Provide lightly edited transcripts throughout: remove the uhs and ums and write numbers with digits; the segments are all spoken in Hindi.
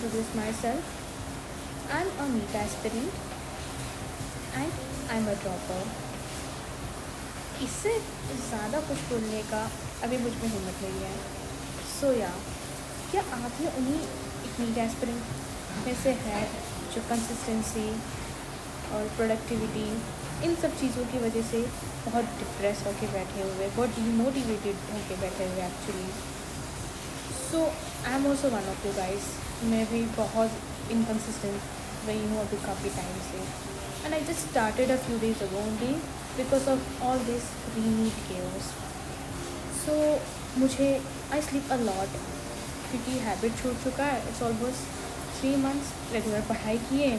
introduce myself. I'm a NEET aspirant and I'm a dropper. इससे ज़्यादा कुछ बोलने का अभी मुझ में हिम्मत नहीं है. सो क्या आप भी उन्हीं एक NEET एस्पिरेंट में से है जो कंसिस्टेंसी और प्रोडक्टिविटी इन सब चीज़ों की वजह से बहुत डिप्रेस होके बैठे हुए, बहुत डिमोटिवेटेड होके बैठे हुए actually. So I am also one of you guys. मैं भी बहुत इनकन्सिस्टेंट रही हूँ अभी काफ़ी टाइम से. And I just started a few days ago only because of all this renewed chaos. So मुझे आई स्लीप अ लॉट क्योंकि हैबिट छूट चुका है. इट्स ऑलमोस्ट 3 months रेगुलर पढ़ाई किए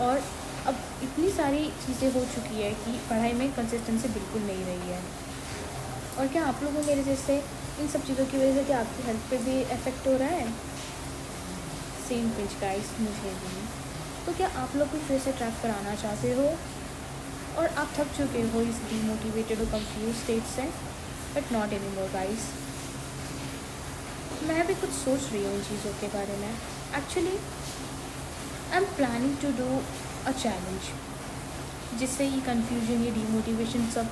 और अब इतनी सारी चीज़ें हो चुकी है कि पढ़ाई में कंसिस्टेंसी बिल्कुल नहीं रही है. और क्या आप लोगों मेरे जैसे इन सब चीज़ों की वजह से क्या आपकी हेल्थ पे भी इफ़ेक्ट हो रहा है? सेम पिंच गाइस, मुझे भी. तो क्या आप लोग भी फिर से ट्रैक पर आना चाहते हो और आप थक चुके हो इस डीमोटिवेटेड और कंफ्यूज स्टेट से? But not any more guys. मैं भी कुछ सोच रही हूँ इन चीज़ों के बारे में. Actually I am planning to do a challenge जिससे ये कन्फ्यूजन, ये डीमोटिवेशन सब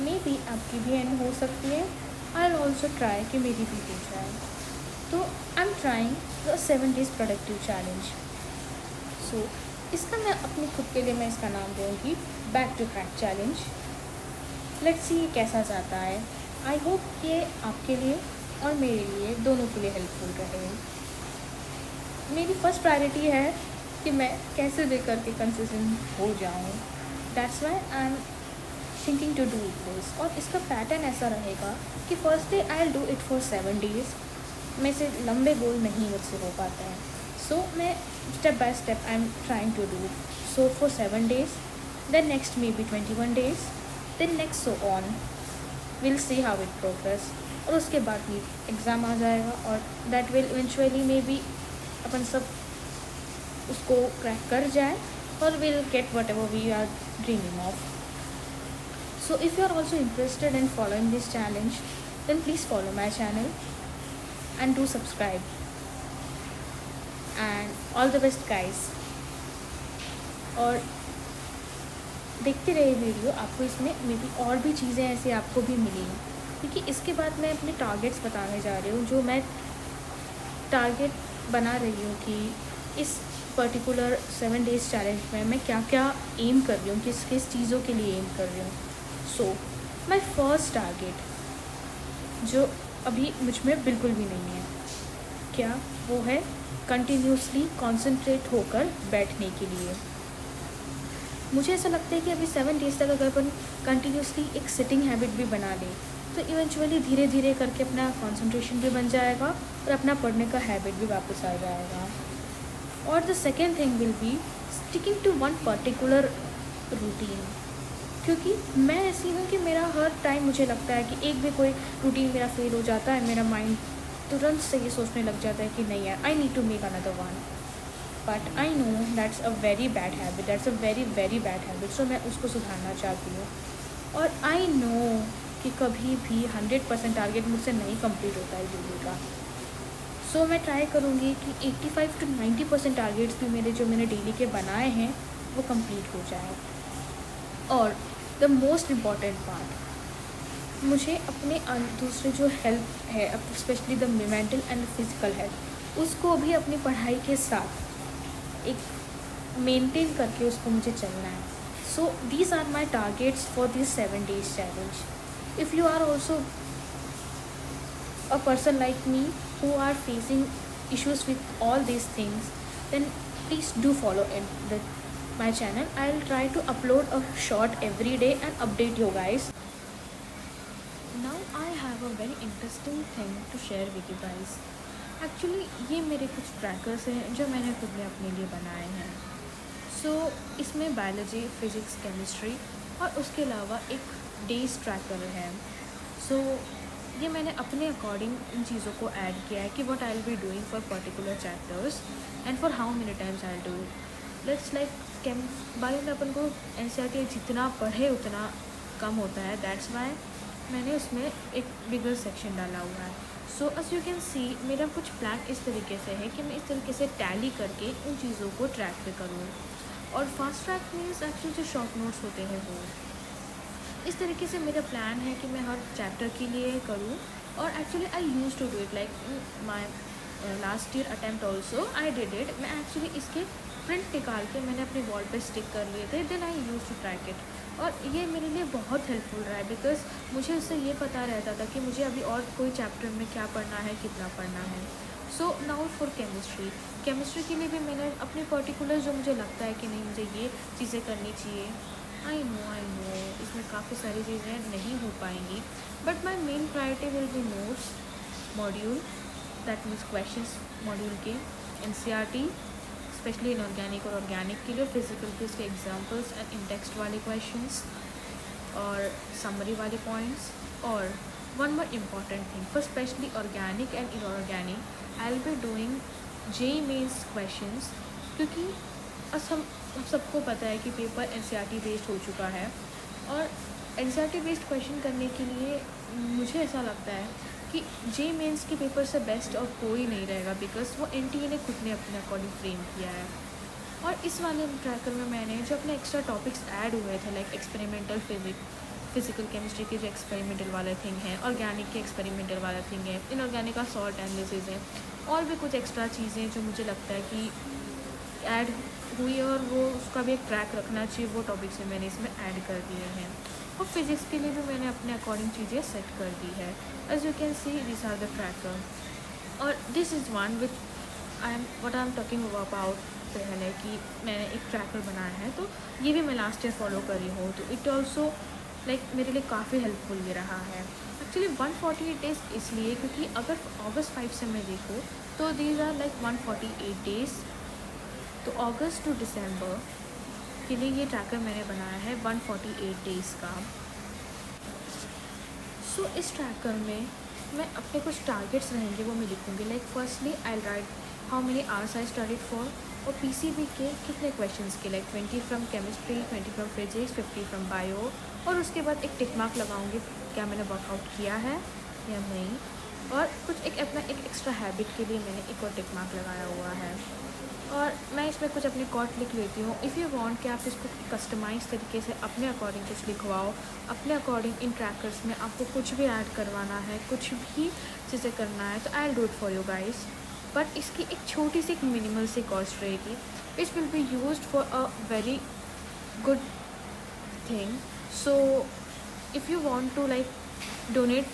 मे बी आपकी भी एंड हो सकती है. आई विल ऑल्सो ट्राई कि मेरी भी हो जाए. तो I am trying the 7 days productive challenge. So इसका मैं अपने खुद के लिए मैं इसका नाम दूँगी back to track challenge. Let's see ये कैसा जाता है. आई होप ये आपके लिए और मेरे लिए दोनों के लिए हेल्पफुल रहे. मेरी फर्स्ट प्रायोरिटी है कि मैं कैसे भी करके कंसिस्टेंट हो जाऊँ. That's why I am thinking to do this. और इसका पैटर्न ऐसा रहेगा कि first day I will do it for 7 days. में से लंबे गोल नहीं मुझसे हो पाते हैं. सो मैं step by step I am trying to do. So for 7 days, then next maybe 21 days, then next so on. Will see how it progress. और उसके बाद भी एग्ज़ाम आ जाएगा और that will eventually maybe अपन सब उसको क्रैक कर जाए और will get whatever we are dreaming of. So if you are also interested in following this challenge, then please follow my channel and do subscribe. And all the best guys. और देखते रहिए वीडियो. आपको इसमें मे बी और भी चीज़ें ऐसी आपको भी मिलेंगी क्योंकि इसके बाद मैं अपने टारगेट्स बताने जा रही हूँ. जो मैं टारगेट बना रही हूँ कि इस पर्टिकुलर 7 days चैलेंज में मैं क्या क्या एम कर रही हूँ, किस किस चीज़ों के लिए एम कर रही हूँ. सो माई फर्स्ट टारगेट जो अभी मुझ में बिल्कुल भी नहीं है, क्या वो है कंटिन्यूसली कॉन्सेंट्रेट होकर बैठने के लिए. मुझे ऐसा लगता है कि अभी 7 days तक अगर अपन कंटिन्यूसली एक सिटिंग हैबिट भी बना लें तो इवेंचुअली धीरे धीरे करके अपना कंसंट्रेशन भी बन जाएगा और अपना पढ़ने का हैबिट भी वापस आ जाएगा. और the second thing will be sticking to one particular routine. क्योंकि मैं ऐसी हूँ कि मेरा हर टाइम मुझे लगता है कि एक भी कोई रूटीन मेरा फेल हो जाता है, मेरा माइंड तुरंत से ये सोचने लग जाता है कि नहीं यार, I need to make another one. But I know that's a very bad habit, that's a very very bad habit. So मैं उसको सुधारना चाहती हूँ. और आई नो कि कभी भी 100% टारगेट मुझसे नहीं कंप्लीट होता है डेली का. सो मैं ट्राई करूँगी कि 85 to 90% टारगेट्स भी मेरे जो मैंने डेली के बनाए हैं वो कंप्लीट हो जाए. और द मोस्ट इम्पॉर्टेंट पार्ट, मुझे अपने दूसरे जो हेल्थ है, specially the mental and physical health, उसको भी अपनी पढ़ाई के साथ एक मेंटेन करके उसको मुझे चलना है. So these are my targets for this 7 days challenge. If you are also a person like me who are facing issues with all these things, then please do follow my channel. I'll try to upload a short every day and update you guys. Now I have a very interesting thing to share with you guys. Actually ये मेरे कुछ ट्रैकर्स हैं जो मैंने खुद ने अपने लिए बनाए हैं. सो इसमें बायोलॉजी, फिज़िक्स, केमिस्ट्री और उसके अलावा एक डेज ट्रैकर है. सो ये मैंने अपने अकॉर्डिंग इन चीज़ों को ऐड किया है कि what I will be doing for particular chapters and for how many times I do. Let's like bio में अपन को NCERT जितना पढ़े उतना कम होता है. दैट्स वाई मैंने उसमें एक बिगर सेक्शन डाला हुआ है. So so as you can see मेरा कुछ प्लान इस तरीके से है कि मैं इस तरीके से टैली करके उन चीज़ों को ट्रैक पे करूँ। और फास्ट ट्रैक मीन्स एक्चुअली जो शॉर्ट नोट्स होते हैं वो इस तरीके से मेरा प्लान है कि मैं हर चैप्टर के लिए करूँ। और actually I use to do it like my last year attempt also I did it. मैं एक्चुअली इसके प्रिंट निकाल के मैंने अपने वॉल पे स्टिक कर लिए थे, then I use to track it. और ये मेरे लिए बहुत हेल्पफुल रहा है बिकॉज मुझे उससे ये पता रहता था कि मुझे अभी और कोई चैप्टर में क्या पढ़ना है, कितना पढ़ना है। सो नाउ फॉर केमिस्ट्री के लिए भी मैंने अपने पर्टिकुलर जो मुझे लगता है कि नहीं मुझे ये चीज़ें करनी चाहिए। आई नो इसमें काफ़ी सारी चीज़ें नहीं हो पाएंगी, but my main priority will be notes module, that means questions module के, एनसीईआरटी स्पेशली इनऑर्गेनिक और ऑर्गेनिक के लिए, फिजिकल के उसके एग्जांपल्स एंड इन टेक्स्ट वाले क्वेश्चंस और समरी वाले पॉइंट्स। और one more important thing for specially organic and inorganic I will be doing JEE mains questions, क्योंकि हम सबको पता है कि पेपर एनसीईआरटी बेस्ड हो चुका है। और एनसीईआरटी बेस्ड क्वेश्चन करने के लिए मुझे ऐसा लगता है कि जेईई मेंस के पेपर से बेस्ट और कोई नहीं रहेगा बिकॉज वो एनटीए ने खुद ने अपने अकॉर्डिंग फ्रेम किया है। और इस वाले ट्रैकर में मैंने जो अपने एक्स्ट्रा टॉपिक्स ऐड हुए थे लाइक एक्सपेरिमेंटल फिजिकल केमिस्ट्री के जो एक्सपेरिमेंटल वाले थिंग है, ऑर्गेनिक के एक्सपेरिमेंटल वाला थिंग है, इनऑर्गेनिक का सॉल्ट एनालिसिस है, और भी कुछ एक्स्ट्रा चीज़ें जो मुझे लगता है कि ऐड हुई है और वो उसका भी एक ट्रैक रखना चाहिए, वो टॉपिक्स में मैंने इसमें ऐड कर दिए हैं। और फिज़िक्स के लिए भी मैंने अपने अकॉर्डिंग चीज़ें सेट कर दी है। As you can see this are the tracker. और this is one which I am talking about पहले कि मैंने एक ट्रैकर बनाया है, तो ये भी मैं लास्ट ईयर फॉलो करी हूँ, तो इट ऑल्सो लाइक मेरे लिए काफ़ी हेल्पफुल भी रहा है। एक्चुअली 148 डेज़ इसलिए क्योंकि अगर अगस्त 5 से मैं देखूँ तो दीज आर लाइक 148 डेज़, तो अगस्त टू दिसंबर के लिए ये ट्रैकर मैंने बनाया है 148 डेज़ का। सो इस ट्रैकर में मैं अपने कुछ टारगेट्स रहेंगे वो मैं लिखूँगी, like firstly I right how many hours I studied for, और पीसीबी के कितने क्वेश्चंस के, like 20 from chemistry, 20 from physics, 50 from bio. और उसके बाद एक टिक मार्क लगाऊंगी क्या मैंने वर्कआउट किया है या नहीं। और कुछ एक अपना एक एक्स्ट्रा हैबिट के लिए मैंने एक और टिक मार्क लगाया हुआ है। और मैं इसमें कुछ अपने कॉट लिख लेती हूँ। इफ़ यू वांट कि आप इसको कस्टमाइज़ तरीके से अपने अकॉर्डिंग कुछ लिखवाओ, अपने अकॉर्डिंग इन ट्रैकर्स में आपको कुछ भी ऐड करवाना है, कुछ भी चीज़ें करना है, तो I will do it for you guys. But इसकी एक छोटी सी एक मिनिमल सी कॉस्ट रहेगी which will be used for a very good thing. So if you want to like donate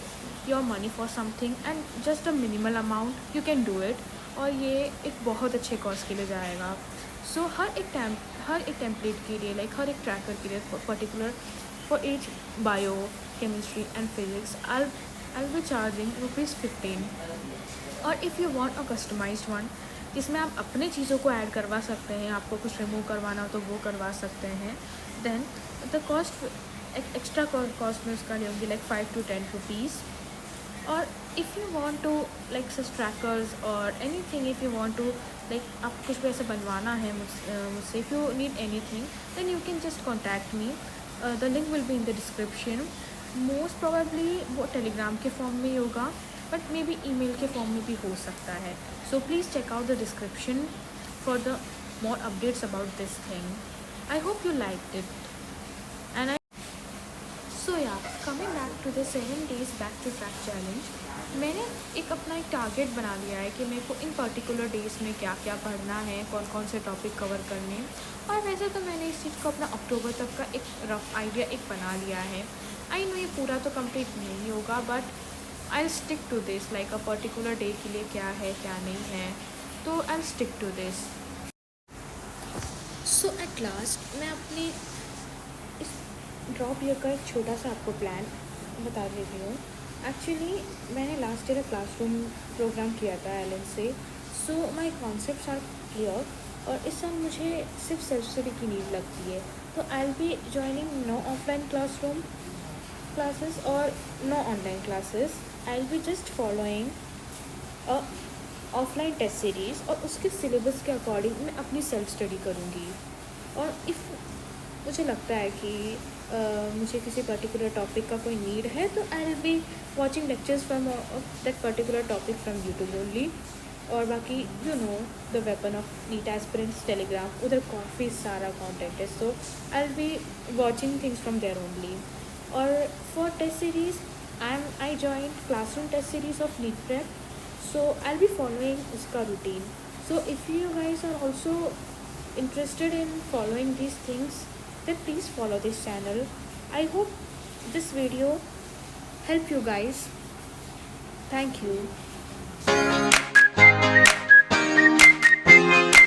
your money for something and just a minimal amount you can do it, और ये एक बहुत अच्छे कॉज के लिए जाएगा। सो हर एक टेम्पलेट के लिए लाइक हर एक ट्रैकर के लिए particular for each bio, chemistry and physics I be charging ₹15। और if you want a customized one जिसमें आप अपने चीज़ों को ऐड करवा सकते हैं, आपको कुछ रिमूव करवाना हो तो वो करवा सकते हैं, then the cost extra cost में उसका लेंगे लाइक 5 to 10 रुपीज़। और if you want to like such trackers और anything, if you want to like आप कुछ भी ऐसा बनवाना है मुझसे, if you need anything then you can just contact me, the link will be in the description. Most probably वो टेलीग्राम के फॉर्म में ही होगा, बट मे बी ईमेल के फॉर्म में भी हो सकता है। So please check out the description for the more updates about this thing. I hope you liked it and so yeah coming back to the 7 days back to track challenge, मैंने एक अपना एक टारगेट बना लिया है कि मेरे को इन पर्टिकुलर डेज़ में क्या क्या पढ़ना है, कौन कौन से टॉपिक कवर करने। और वैसे तो मैंने इस चीज़ को अपना अक्टूबर तक का एक रफ आइडिया एक बना लिया है। आई नो ये पूरा तो कंप्लीट नहीं होगा, but I stick to this, like a particular day के लिए क्या है क्या नहीं है, तो I stick to this. So at last मैं अपनी इस ड्रॉप ईयर का एक छोटा सा आपको प्लान बता देती हूँ। एक्चुअली मैंने लास्ट ईयर क्लासरूम प्रोग्राम किया था एलन से, सो माई कॉन्सेप्ट्स आर क्लियर, और इस साल मुझे सिर्फ सेल्फ स्टडी की नीड लगती है। तो I will be joining no offline classroom classes और no online classes. I will be just following a offline test series, और उसके सिलेबस के अकॉर्डिंग मैं अपनी सेल्फ स्टडी करूँगी। और इफ़ मुझे लगता है कि मुझे किसी पर्टिकुलर टॉपिक का कोई नीड है तो I will be watching lectures from that particular topic from YouTube only. और बाकी the weapon of NEET aspirants Telegram, उधर काफ़ी सारा कंटेंट है, so I will be watching things from there only. और for test series I join classroom test series of NEET prep, so I'll be following उसका routine. So if you guys are also interested in following these things, then please follow this channel. I hope this video help you guys. Thank you.